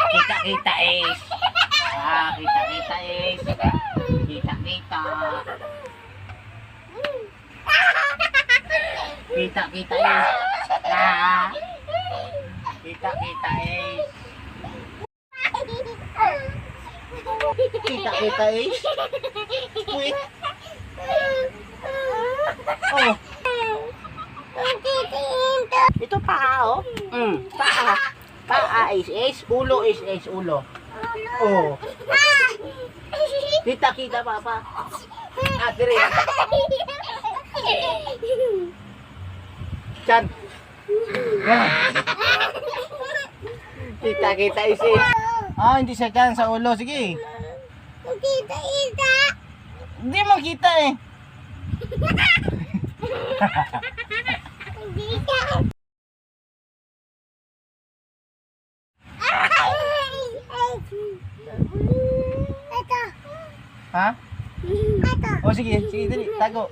Kita-kita is. Kita-kita is. Kita-kita. Kita-kita is. Kita-kita is. Kita-kita is. Uy. Oh. Ito paa, oh. Paa. Paa is ulo is ulo. Oh. Kita-kita papa. Dire. Chan. Kita-kita is. Hindi siya dyan sa ulo. Sige. Kita-kita. Hindi makita eh. Ito. Ha? Ito. O sige, dali, tago.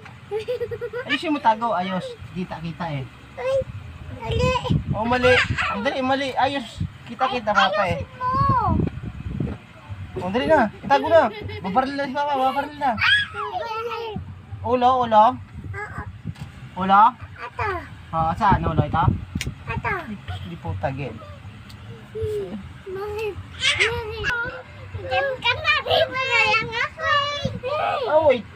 Ayusin mo tago, ayos. Kita-kita eh. Ay, mali. O mali. Dali, mali. Ayos. Kita-kita papa eh. O dali na, tago na. Babaril na si papa, babaril na. Ulo. Ulo? Ito. Saan ulo ito? Ito. Hindi po tagin. Diyan ka na, di ba na lang ako? Oh wait.